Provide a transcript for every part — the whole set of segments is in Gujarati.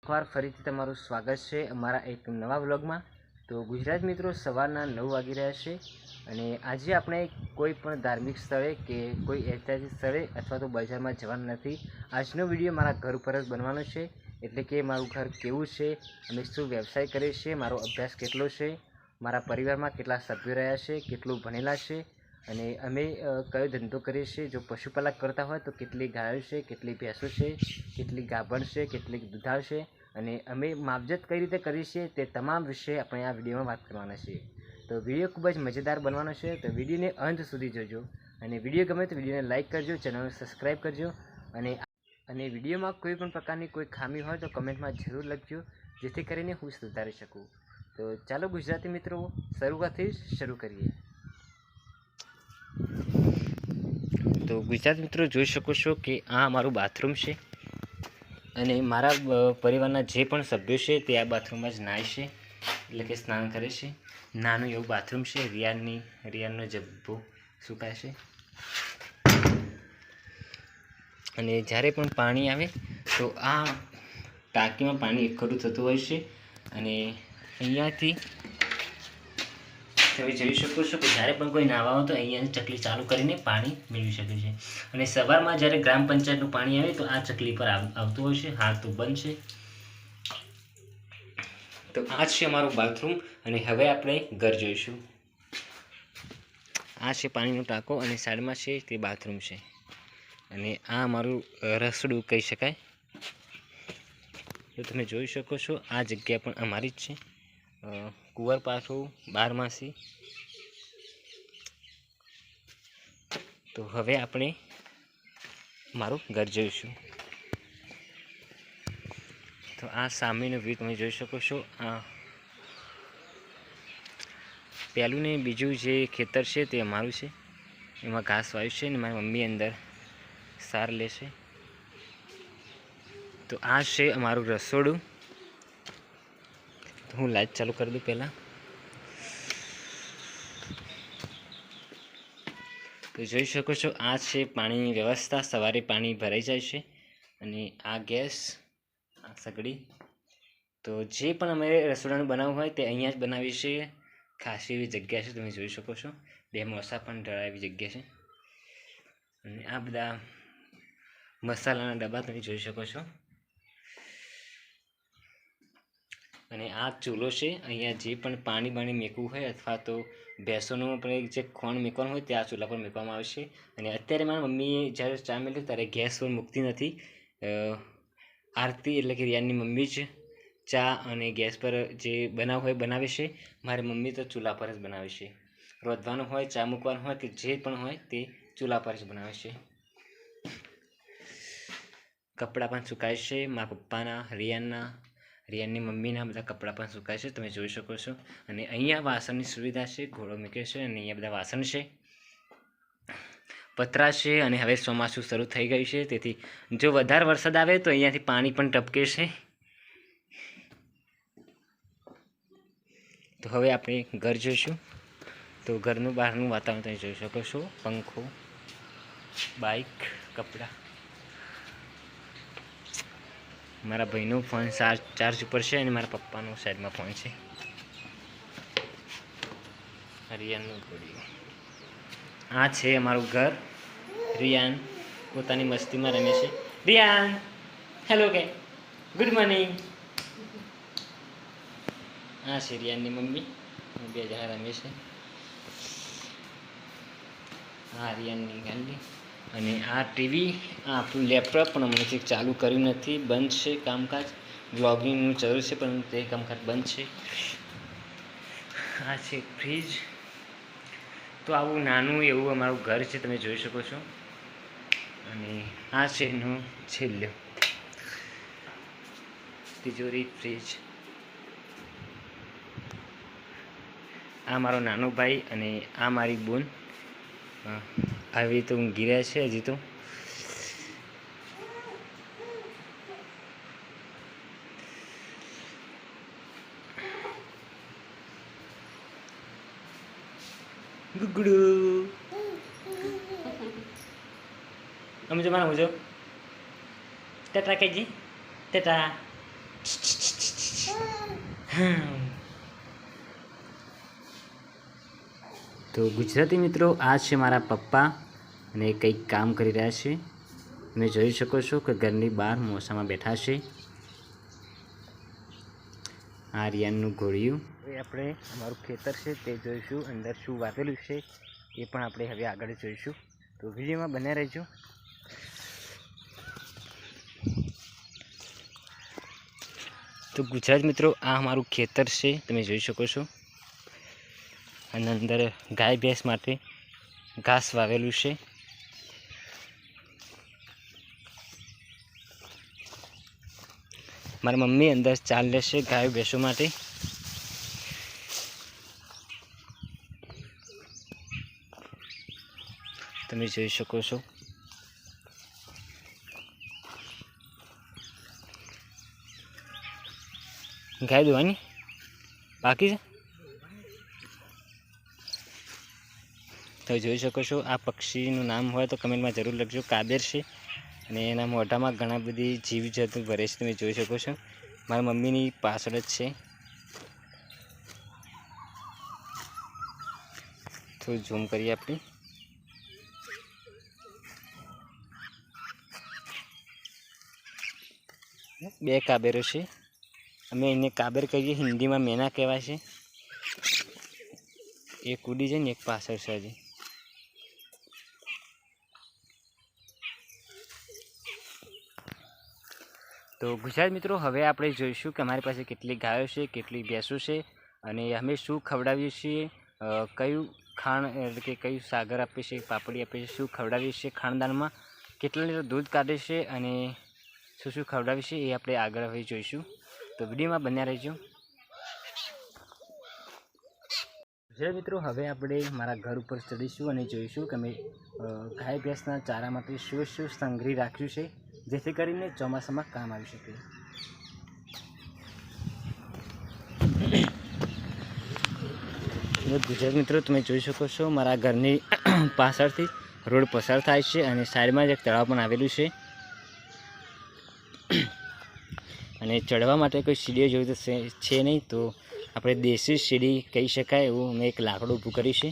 એકવાર ફરીથી તમારું સ્વાગત છે અમારા એક નવા વ્લોગમાં। તો ગુજરાત મિત્રો, સવારના 9 વાગી રહ્યા છે અને આજે આપણે કોઈ પણ ધાર્મિક સ્થળે કે કોઈ ઐતિહાસિક સ્થળે અથવા તો બજારમાં જવાનું નથી। આજનો વિડીયો મારા ઘર ઉપર જ બનવાનો છે, એટલે કે મારું ઘર કેવું છે, અમે શું વ્યવસાય કરીએ છીએ, મારો અભ્યાસ કેટલો છે, મારા પરિવારમાં કેટલા સભ્યો રહ્યા છે, કેટલું ભણેલા છે અને અમે કયો ધંધો કરીએ છીએ। જો પશુપાલક કરતા હોય તો કેટલી ગાયો છે, કેટલી ભેંસો છે, કેટલી ગાભણ છે, કેટલી દુધાળ છે અને અમે માવજત કઈ રીતે કરીએ છીએ તે તમામ વિશે આપણે આ વિડીયોમાં વાત કરવાના છીએ। તો વિડીયો ખૂબ જ મજેદાર બનવાનો છે, તો વિડીયોને અંત સુધી જોજો અને વિડીયો ગમે તો વિડીયોને લાઇક કરજો, ચેનલને સબસ્ક્રાઈબ કરજો અને વિડીયોમાં કોઈ પણ પ્રકારની કોઈ ખામી હોય તો કમેન્ટમાં જરૂર લખજો, જેથી કરીને હું સુધારી શકું। તો ચાલો ગુજરાતી મિત્રો, શરૂઆતથી શરૂ કરીએ। તો ગુજરાતી મિત્રો, જોઈ શકો છો કે આ અમારું બાથરૂમ છે અને મારા પરિવારના જે પણ સભ્યો છે તે આ બાથરૂમમાં જ નાય છે, એટલે કે સ્નાન કરે છે। નાનું એવું બાથરૂમ છે, રિયાનનો જબ્બો સુકાય છે અને જ્યારે પણ પાણી આવે તો આ ટાંકીમાં પાણી એકઠું થતું હોય છે અને અહીંયાથી તમે જોઈ શકો છો કે જ્યારે પણ કોઈ નાહવા આવે તો અહીંયાની ચકલી ચાલુ કરીને પાણી મેળવી શકે છે અને સવારમાં જ્યારે ગ્રામ પંચાયતનું પાણી આવે તો આ ચકલી પર આવતું હોય છે। હાલ તો બંધ છે। તો આ છે અમારું બાથરૂમ અને હવે આપણે ઘર જોઈશું। આ છે પાણીનો ટાંકો અને સાઈડમાં છે તે બાથરૂમ છે અને આ અમારું રસોડું કહી શકાય। તો તમે જોઈ શકો છો આ જગ્યા પણ અમારી જ છે। કુંવર પાછું 12માસી। તો હવે આપણે મારું ઘર જોઈશું। તો આ સામેનો વ્યૂ તમે જોઈ શકો છો। આ પહેલું ને બીજું જે ખેતર છે તે અમારું છે, એમાં ઘાસ વાવ્યું છે ને મારી મમ્મી અંદર સાર લેશે। તો આ છે અમારું રસોડું। તો હું લાઈટ ચાલુ કરી દઉં પહેલાં। તો જોઈ શકો છો આ છે પાણીની વ્યવસ્થા। સવારે પાણી ભરાઈ જાય છે અને આ ગેસ, આ સગડી। તો જે પણ અમે રસોડાનું બનાવવું હોય તે અહીંયા જ બનાવીએ છીએ। ખાસી એવી જગ્યા છે, તમે જોઈ શકો છો। 2 મોસા પણ ઢળાય એવી જગ્યા છે અને આ બધા મસાલાના ડબ્બા તમે જોઈ શકો છો અને આ ચૂલો છે। અહીંયા જે પણ પાણી મેકવું હોય અથવા તો ભેંસોનું આપણે જે ખોણ મેકવાનું હોય તે આ ચૂલા પર મેકવામાં આવે છે અને અત્યારે મારા મમ્મીએ જ્યારે ચા મેળવી ત્યારે ગેસ પર મૂકતી નથી। આરતી એટલે કે રિયાની મમ્મી જ ચા અને ગેસ પર જે બનાવવું હોય બનાવે છે। મારી મમ્મી તો ચૂલા પર જ બનાવે છે। રોધવાનું હોય, ચા મૂકવાનું હોય કે જે પણ હોય તે ચૂલા પર જ બનાવે છે। કપડાં પણ સુકાય છે મારા પપ્પાના, રિયાનની મમ્મીના બધા કપડાં પણ સુકાય છે, તમે જોઈ શકો છો અને અહીંયા વાસણની સુવિધા છે। ઘોડો મૂક્યો છે અને અહીંયા બધા વાસણ છે, પતરા છે અને હવે ચોમાસું શરૂ થઈ ગયું છે, તેથી જો વધારે વરસાદ આવે તો અહીંયાથી પાણી પણ ટપકે છે। તો હવે આપણે ઘર જોઈશું। તો ઘરનું બહારનું વાતાવરણ તમે જોઈ શકો છો। પંખો, બાઇક, કપડાં। મારા ભાઈનો ફોન ચાર્જ ઉપર છે અને મારા પપ્પાનો સાઈડમાં ફોન છે। રિયાનનું ઘોડિયું। આ છે અમારું ઘર। રિયાન પોતાની મસ્તીમાં રમે છે। રિયાન હેલો કે ગુડ મોર્નિંગ। આ છે રિયાનની મમ્મી, 2 જણા રમે છે। આ રિયાનની ગાંડી અને આ ટીવી, આ આપણું લેપટોપ પણ હમણાંથી ચાલુ કર્યું નથી, બંધ છે કામકાજ। બ્લોગિંગનું જરૂર છે પણ તે કામકાજ બંધ છે। આ છે ફ્રીજ। તો આવું નાનું એવું અમારું ઘર છે, તમે જોઈ શકો છો અને આ છે એનું છેલ્લો તિજોરી, ફ્રીજ। આ મારો નાનો ભાઈ અને આ મારી બોન આવી રીતે ઊંઘી રહ્યા છે હજી તો। ગુગડુ અમે જમાના મુજો ટાટા કહેજી, ટાટા। તો ગુજરાતી મિત્રો, આ છે મારા પપ્પા અને કંઈક કામ કરી રહ્યા છે. તમે જોઈ શકો છો કે ઘરની બહાર મોસામાં બેઠા છે. આ રિયાનનું ઘોડિયું. હવે આપણે અમારું ખેતર છે તે જોઈશું, અંદર શું વાવેલું છે એ પણ આપણે હવે આગળ જોઈશું. તો વિડીયોમાં બન્યા રહેજો. તો ગુજરાત મિત્રો, આ અમારું ખેતર છે, તમે જોઈ શકો છો. અને અંદર ગાય ભેંસ માટે ઘાસ વાવેલું છે. મારી મમ્મી અંદર ચાલ લેશે ગાય ભેંસો માટે. તમે જોઈ શકો છો. ગાય દોવાની બાકી છે. તો જોઈ શકો છો, આ પક્ષીનું નામ હોય તો કમેન્ટમાં જરૂર લખજો. કાબેર છે અને એના મોઢામાં ઘણા બધી જીવજંતુ ભરે છે, તમે જોઈ શકો છો. મારા મમ્મીની પાછળ જ છે. તો ઝૂમ કરીએ આપણે. બે કાબેરો છે. અમે એને કાબર કહીએ, હિન્દીમાં મેના કહેવાય છે. એક ઉડી છે ને એક પાછળ છે હજી. તો ગુજરાત મિત્રો, હવે આપણે જોઈશું કે અમારી પાસે કેટલી ગાયો છે, કેટલી ભેંસો છે અને અમે શું ખવડાવીએ છીએ, કયું ખાણ એટલે કે કયું સાગર આપીએ છીએ, પાપડી આપીએ છીએ, શું ખવડાવીએ છીએ ખાણદાનમાં, કેટલા લીટર દૂધ કાઢે છે અને શું શું ખવડાવીએ છીએ એ આપણે આગળ હવે જોઈશું. તો વિડીયોમાં બન્યા રહેજો. ગુજરાત મિત્રો, હવે આપણે મારા ઘર ઉપર ચડીશું અને જોઈશું કે અમે ગાય ભેંસના ચારા માટે શું શું સંગ્રહી રાખ્યું છે, જેથી કરીને ચોમાસામાં કામ આવી શકે. ગુજરાત મિત્રો, તમે જોઈ શકો છો, મારા ઘરની પાછળથી રોડ પસાર થાય છે અને સાઈડમાં જ એક તળાવ પણ આવેલું છે. અને ચડવા માટે કોઈ સીડીઓ જેવું તો છે નહીં, તો આપણે દેશી સીડી કહી શકાય એવું મેં એક લાકડું ઊભું કર્યું છે.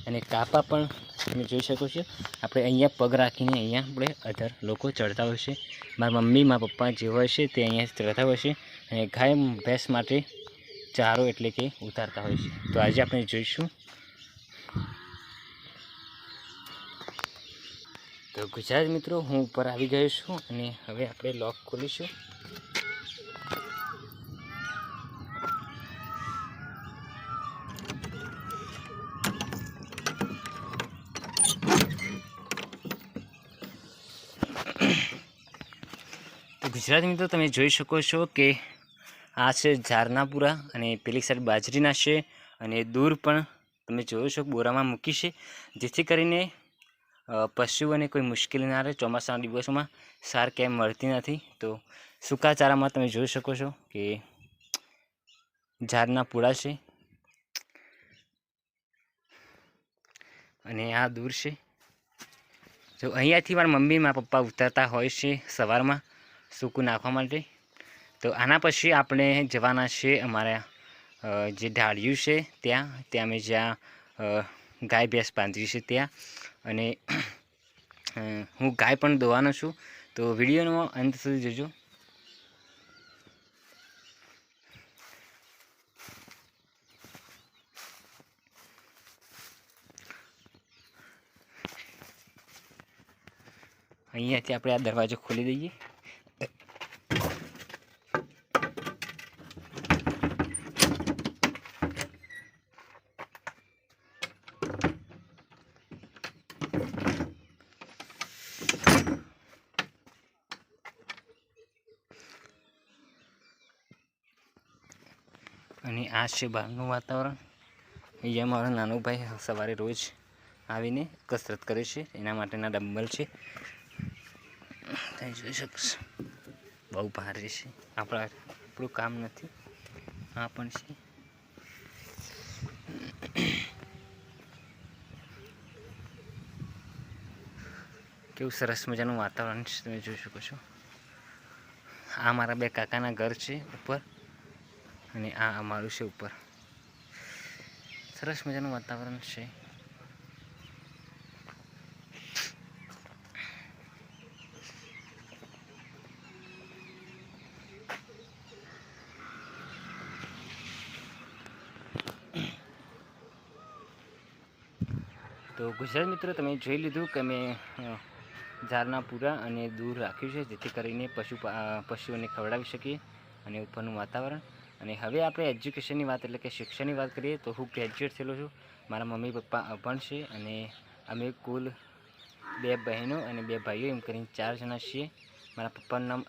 અને કાપા પણ તમે જોઈ શકો છો. આપણે અહીંયા પગ રાખીને અહીંયા આપણે અધર લોકો ચડતા હોય છે. મારા મમ્મી મારા પપ્પા જે હોય છે તે અહીંયા ચડતા હોય છે અને ગાય ભેંસ માટે ચારો એટલે કે ઉતારતા હોય છે. તો આજે આપણે જોઈશું. તો ગુજરાત મિત્રો, હું ઉપર આવી ગયો છું અને હવે આપણે લોક ખોલીશું. ગુજરાત મિત્રો, તમે જોઈ શકો છો કે આ છે ઝારનાપુરા અને પેલી સાઈડ બાજરીના છે અને દૂર પણ તમે જોયો છો બોરામાં મૂકી છે, જેથી કરીને પશુઓને કોઈ મુશ્કેલી ના રહે. ચોમાસાના દિવસોમાં સાર ક્યાંય મળતી નથી, તો સૂકા ચારામાં તમે જોઈ શકો છો કે ઝાડના પૂળા છે અને આ દૂર છે. જો અહીંયાથી મારા મમ્મી મારા પપ્પા ઉતરતા હોય છે સવારમાં સૂકું નાખવા માટે. તો આના પછી આપણે જવાના છે અમારા જે ઢાળિયું છે ત્યાં અમે જ્યાં ગાય ભેંસ બાંધ્યું છે ત્યાં. અને હું ગાય પણ દોવાનો છું, તો વિડીયોનો અંત સુધી જોજો. અહીંયાથી આપણે આ દરવાજો ખોલી દઈએ. અને આ છે બહારનું વાતાવરણ. અહીંયા મારો નાનો ભાઈ સવારે રોજ આવીને કસરત કરે છે, એના માટેના ડમ્બલ છે, તમે જોઈ શકશો. બહુ ભારે છે, આપણું કામ નથી. આ પણ છે. કેવું સરસ મજાનું વાતાવરણ છે, તમે જોઈ શકો છો. આ મારા બે કાકાના ઘર છે ઉપર, અને આ અમારું છે ઉપર. સરસ મજાનું વાતાવરણ છે. તો ગુજરાત મિત્રો, તમે જોઈ લીધું કે મેં ઝાડના પૂરા અને દૂર રાખ્યું છે, જેથી કરીને પશુઓને ખવડાવી શકીએ, અને ઉપરનું વાતાવરણ. અને હવે આપણે એજ્યુકેશનની વાત એટલે કે શિક્ષણની વાત કરીએ તો હું ગ્રેજ્યુએટ થયેલો છું. મારા મમ્મી પપ્પા અભણ છે, અને અમે કુલ 2 બહેનો અને 2 ભાઈઓ એમ કરીને 4 જણા છીએ. મારા પપ્પાનું નામ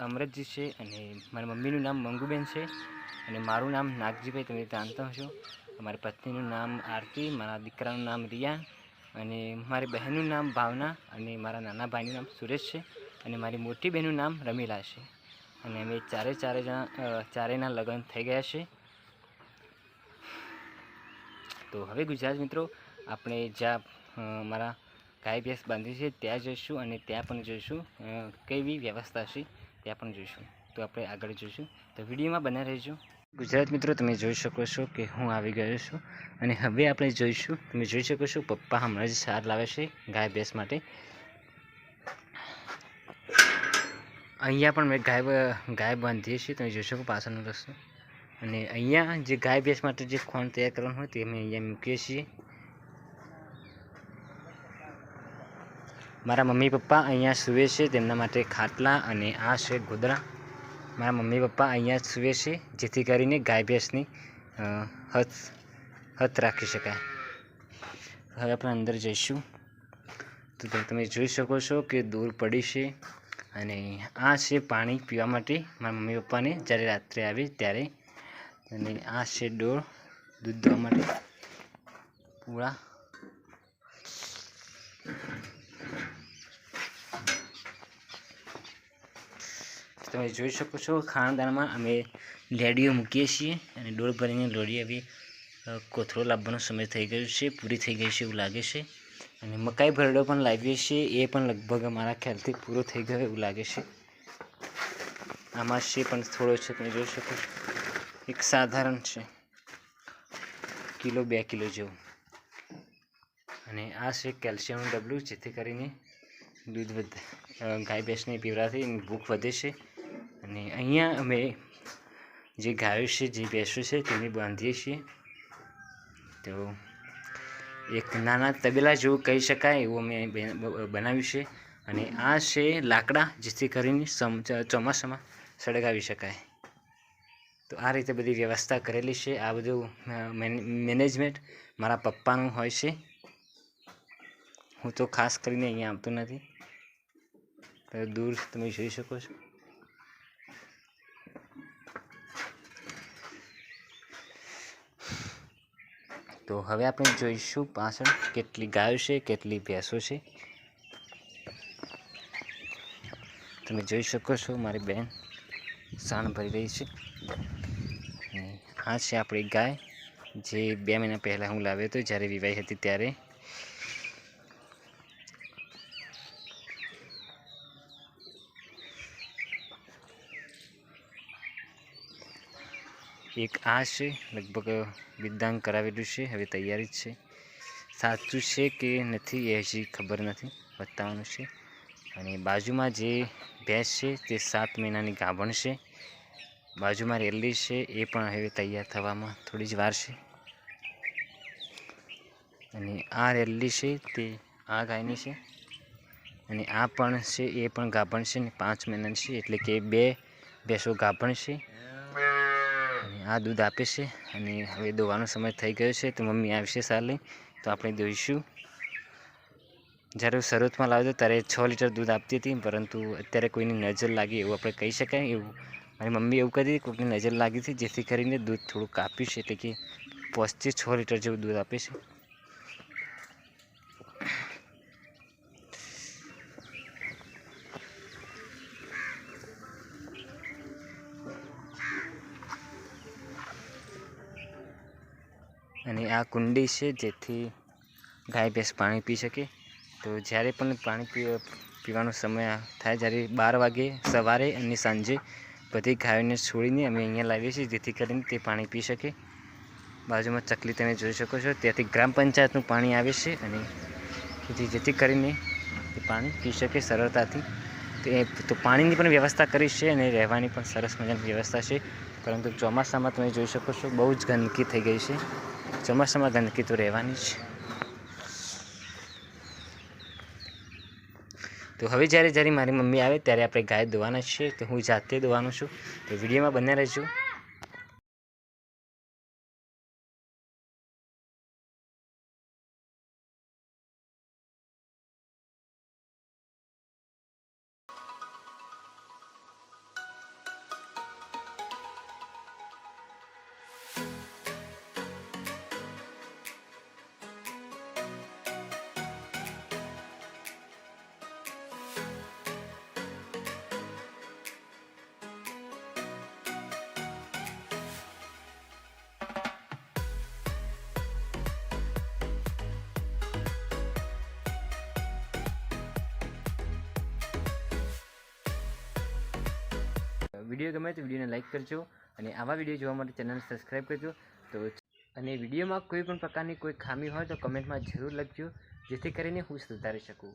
અમરતજી છે, અને મારી મમ્મીનું નામ મંગુબેન છે, અને મારું નામ નાગજીભાઈ તમે જાણતા હશો. મારી પત્નીનું નામ આરતી, મારા દીકરાનું નામ રિયાન, અને મારી બહેનનું નામ ભાવના, અને મારા નાના ભાઈનું નામ સુરેશ છે, અને મારી મોટી બહેનનું નામ રમીલા છે. અને અમે ચારેયના લગ્ન થઈ ગયા છે. તો હવે ગુજરાત મિત્રો, આપણે જ્યાં મારા ગાય ભેંસ બાંધી છે ત્યાં જઈશું, અને ત્યાં પણ જોઈશું કેવી વ્યવસ્થા છે ત્યાં પણ જોઈશું. તો આપણે આગળ જોઈશું, તો વિડીયોમાં બના રહેજો. ગુજરાત મિત્રો, તમે જોઈ શકો છો કે હું આવી ગયો છું, અને હવે આપણે જોઈશું. તમે જોઈ શકો છો પપ્પા હમણાં જ સાર લાવે છે ગાય ભેંસ માટે. અહીંયા પણ મેં ગાય બાંધીએ છીએ, તમે જોઈ શકો પાછળનો રસ્તો. અને અહીંયા જે ગાય ભેંસ માટે જે ખોણ તૈયાર કરવાનું હોય તે અમે અહીંયા મૂકીએ છીએ. મારા મમ્મી પપ્પા અહીંયા સૂવે છે, તેમના માટે ખાટલા, અને આ છે ગોદડા. મારા મમ્મી પપ્પા અહીંયા સૂવે છે, જેથી કરીને ગાય ભેંસની હથ રાખી શકાય. હવે આપણે અંદર જઈશું, તો તમે જોઈ શકો છો કે દૂર પડી છે. અને આ છે પાણી પીવા માટે મારા મમ્મી પપ્પાને જ્યારે રાત્રે આવે ત્યારે. અને આ છે ડોળ દૂધ દોવા માટે પૂળા. તમે જોઈ શકો છો ખાણદાનમાં અમે લેડીઓ મૂકીએ છીએ, અને ડોળ ભરીને લોડી આવી કોથળો લાવવાનો સમય થઈ ગયો છે, પૂરી થઈ ગઈ છે એવું લાગે છે. અને મકાઈ ભરડો પણ લાવીએ છીએ, એ પણ લગભગ અમારા ખ્યાલથી પૂરો થઈ ગયો એવું લાગે છે. આમાં છે પણ થોડો છે, તમે જોઈ શકો છો. એક સાધારણ છે, 1-2 કિલો જેવું. અને આ છે કેલ્શિયમનું ડબલું, જેથી કરીને દૂધ ગાય ભેંસને પીવડાવવાથી એની ભૂખ વધે છે. અને અહીંયા અમે જે ગાયો છે, જે ભેંસો છે તેને બાંધીએ છીએ. તો એક નાના તબેલા જેવું કહી શકાય એવું અમે બનાવ્યું છે. અને આ છે લાકડા, જેથી કરીને ચોમાસામાં સળગાવી શકાય. તો આ રીતે બધી વ્યવસ્થા કરેલી છે. આ બધું મેનેજમેન્ટ મારા પપ્પાનું હોય છે. હું તો ખાસ કરીને અહીંયા આવતો નથી. દૂર તમે જોઈ શકો છો. તો હવે આપણે જોઈશું પાછળ કેટલી ગાયો છે, કેટલી ભેંસો છે. તમે જોઈ શકો છો મારી બહેન સાણ ભરી રહી છે. આ છે આપણી ગાય, જે 2 મહિના પહેલાં હું લાવ્યો હતો જ્યારે વિવાહી હતી ત્યારે. એક આ છે, લગભગ બિદાન કરાવેલું છે, હવે તૈયારી જ છે. સાચું છે કે નથી એ હજી ખબર નથી, બતાવવાનું છે. અને બાજુમાં જે ભેંસ છે તે 7 મહિનાની ગાભણ છે. બાજુમાં રેલી છે, એ પણ હવે તૈયાર થવામાં થોડી જ વાર છે. અને આ રેલી છે તે આ ગાયની છે, અને આ પણ છે એ પણ ગાભણ છે, ને 5 મહિનાની છે, એટલે કે 2 ભેંસો ગાભણ છે. અને આ દૂધ આપે છે. અને હવે દોવાનો સમય થઈ ગયો છે, તો મમ્મી આવશે સાર લઈ, તો આપણે દોઈશું. જ્યારે હું શરૂઆતમાં લાવ્યો ત્યારે 6 લીટર દૂધ આપતી હતી, પરંતુ અત્યારે કોઈની નજર લાગી એવું આપણે કહી શકાય. એવું મારી મમ્મી એવું કહેતી કોઈની નજર લાગી હતી, જેથી કરીને દૂધ થોડું કાપ્યું છે, એટલે કે 5 થી 6 લીટર જેવું દૂધ આપે છે. અને આ કુંડી છે, જેથી ગાય ભેંસ પાણી પી શકે. તો જ્યારે પણ પાણી પીવાનો સમય થાય જ્યારે 12 વાગે સવારે અને સાંજે બધી ગાયોને છોડીને અમે અહીંયા લાવીએ છીએ, જેથી કરીને તે પાણી પી શકે. બાજુમાં ચકલી તમે જોઈ શકો છો, ત્યાંથી ગ્રામ પંચાયતનું પાણી આવે છે અને જેથી કરીને તે પાણી પી શકે સરળતાથી. તો પાણીની પણ વ્યવસ્થા કરી છે અને રહેવાની પણ સરસ મજાની વ્યવસ્થા છે. પરંતુ ચોમાસામાં તમે જોઈ શકો છો બહુ જ ગંદકી થઈ ગઈ છે. ચોમાસામાં ગંદકી તો રહેવાની જ. તો હવે જ્યારે મારી મમ્મી આવે ત્યારે આપણે ગાય દોવાના છીએ, તો હું જાતે દોવાનો છું. તો વિડીયોમાં બને રહેજો. વિડીયો ગમે તો વિડીયોને લાઇક કરજો અને આવા વિડીયો જોવા માટે ચેનલને સબસ્ક્રાઈબ કરજો. તો અને વિડીયોમાં કોઈ પણ પ્રકારની કોઈ ખામી હોય તો કમેન્ટમાં જરૂર લખજો, જેથી કરીને હું સુધારી શકું.